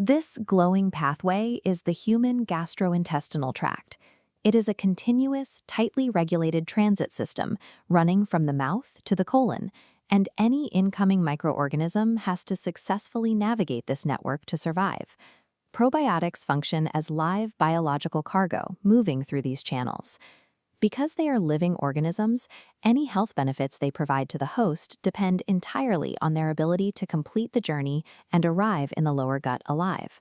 This glowing pathway is the human gastrointestinal tract. It is a continuous, tightly regulated transit system running from the mouth to the colon, and any incoming microorganism has to successfully navigate this network to survive. Probiotics function as live biological cargo moving through these channels. Because they are living organisms, any health benefits they provide to the host depend entirely on their ability to complete the journey and arrive in the lower gut alive.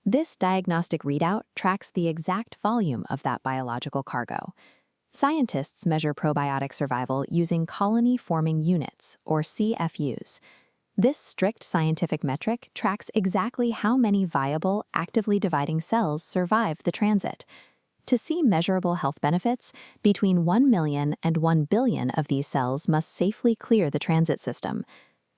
This diagnostic readout tracks the exact volume of that biological cargo. Scientists measure probiotic survival using colony-forming units, or CFUs. This strict scientific metric tracks exactly how many viable, actively dividing cells survive the transit. To see measurable health benefits, between 1 million and 1 billion of these cells must safely clear the transit system.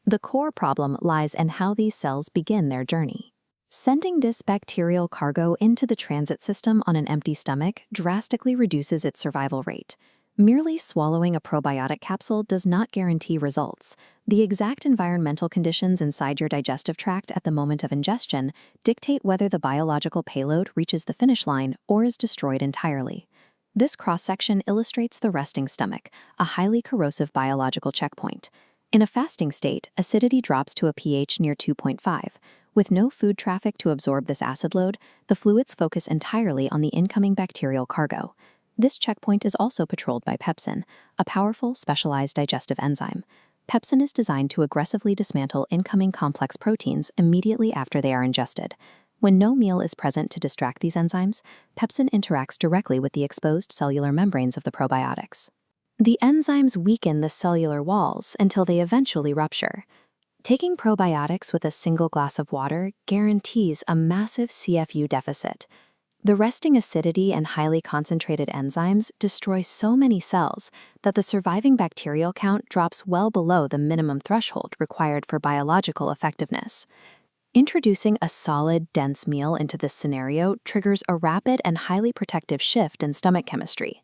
The core problem lies in how these cells begin their journey. Sending this bacterial cargo into the transit system on an empty stomach drastically reduces its survival rate. Merely swallowing a probiotic capsule does not guarantee results. The exact environmental conditions inside your digestive tract at the moment of ingestion dictate whether the biological payload reaches the finish line or is destroyed entirely. This cross-section illustrates the resting stomach, a highly corrosive biological checkpoint. In a fasting state, acidity drops to a pH near 2.5. With no food traffic to absorb this acid load, the fluids focus entirely on the incoming bacterial cargo. This checkpoint is also patrolled by pepsin, a powerful, specialized digestive enzyme. Pepsin is designed to aggressively dismantle incoming complex proteins immediately after they are ingested. When no meal is present to distract these enzymes, pepsin interacts directly with the exposed cellular membranes of the probiotics. The enzymes weaken the cellular walls until they eventually rupture. Taking probiotics with a single glass of water guarantees a massive CFU deficit. The resting acidity and highly concentrated enzymes destroy so many cells that the surviving bacterial count drops well below the minimum threshold required for biological effectiveness. Introducing a solid, dense meal into this scenario triggers a rapid and highly protective shift in stomach chemistry.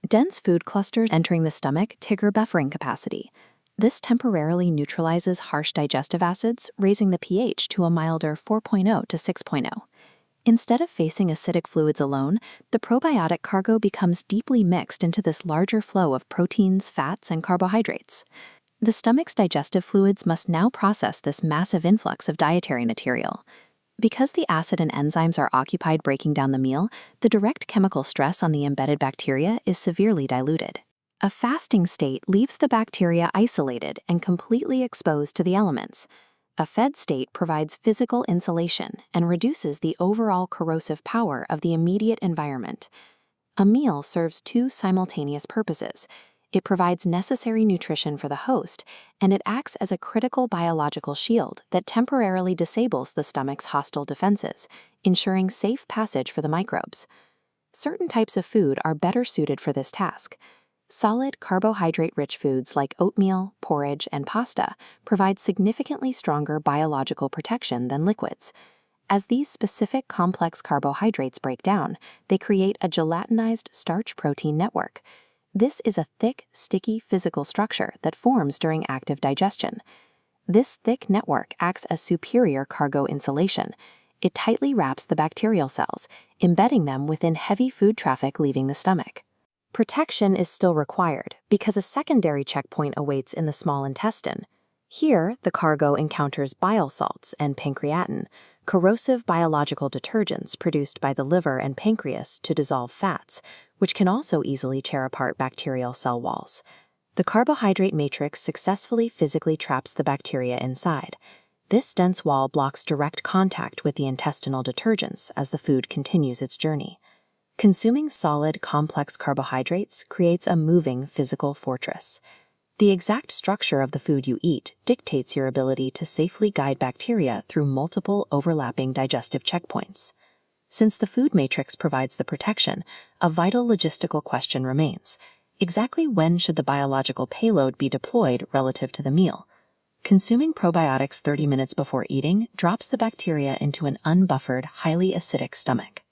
Dense food clusters entering the stomach trigger buffering capacity. This temporarily neutralizes harsh digestive acids, raising the pH to a milder 4.0 to 6.0. Instead of facing acidic fluids alone, the probiotic cargo becomes deeply mixed into this larger flow of proteins, fats, and carbohydrates. The stomach's digestive fluids must now process this massive influx of dietary material. Because the acid and enzymes are occupied breaking down the meal, the direct chemical stress on the embedded bacteria is severely diluted. A fasting state leaves the bacteria isolated and completely exposed to the elements. A fed state provides physical insulation and reduces the overall corrosive power of the immediate environment. A meal serves two simultaneous purposes. It provides necessary nutrition for the host, and it acts as a critical biological shield that temporarily disables the stomach's hostile defenses, ensuring safe passage for the microbes. Certain types of food are better suited for this task. Solid, carbohydrate-rich foods like oatmeal, porridge, and pasta provide significantly stronger biological protection than liquids. As these specific complex carbohydrates break down, they create a gelatinized starch-protein network. This is a thick, sticky physical structure that forms during active digestion. This thick network acts as superior cargo insulation. It tightly wraps the bacterial cells, embedding them within heavy food traffic leaving the stomach. Protection is still required because a secondary checkpoint awaits in the small intestine. Here, the cargo encounters bile salts and pancreatin, corrosive biological detergents produced by the liver and pancreas to dissolve fats, which can also easily tear apart bacterial cell walls. The carbohydrate matrix successfully physically traps the bacteria inside. This dense wall blocks direct contact with the intestinal detergents as the food continues its journey. Consuming solid, complex carbohydrates creates a moving physical fortress. The exact structure of the food you eat dictates your ability to safely guide bacteria through multiple overlapping digestive checkpoints. Since the food matrix provides the protection, a vital logistical question remains. Exactly when should the biological payload be deployed relative to the meal? Consuming probiotics 30 minutes before eating drops the bacteria into an unbuffered, highly acidic stomach.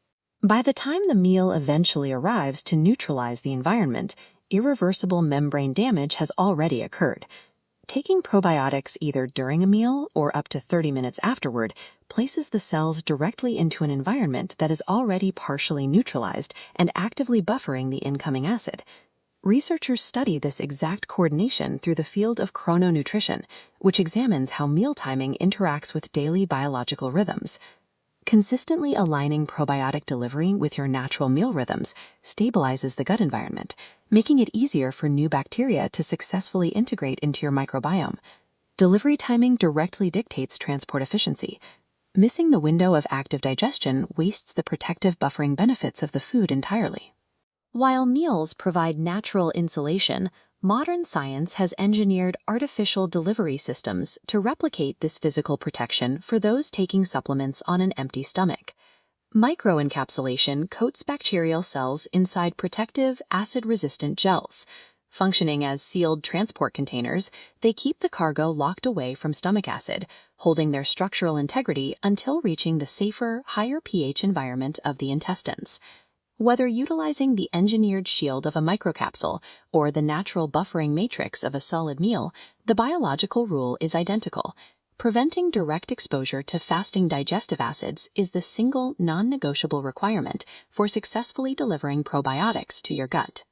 By the time the meal eventually arrives to neutralize the environment, irreversible membrane damage has already occurred. Taking probiotics either during a meal or up to 30 minutes afterward places the cells directly into an environment that is already partially neutralized and actively buffering the incoming acid. Researchers study this exact coordination through the field of chrononutrition, which examines how meal timing interacts with daily biological rhythms. Consistently aligning probiotic delivery with your natural meal rhythms stabilizes the gut environment, making it easier for new bacteria to successfully integrate into your microbiome. Delivery timing directly dictates transport efficiency. Missing the window of active digestion wastes the protective buffering benefits of the food entirely. While meals provide natural insulation, modern science has engineered artificial delivery systems to replicate this physical protection for those taking supplements on an empty stomach. Microencapsulation coats bacterial cells inside protective, acid-resistant gels. Functioning as sealed transport containers, they keep the cargo locked away from stomach acid, holding their structural integrity until reaching the safer, higher pH environment of the intestines. Whether utilizing the engineered shield of a microcapsule or the natural buffering matrix of a solid meal, the biological rule is identical. Preventing direct exposure to fasting digestive acids is the single non-negotiable requirement for successfully delivering probiotics to your gut.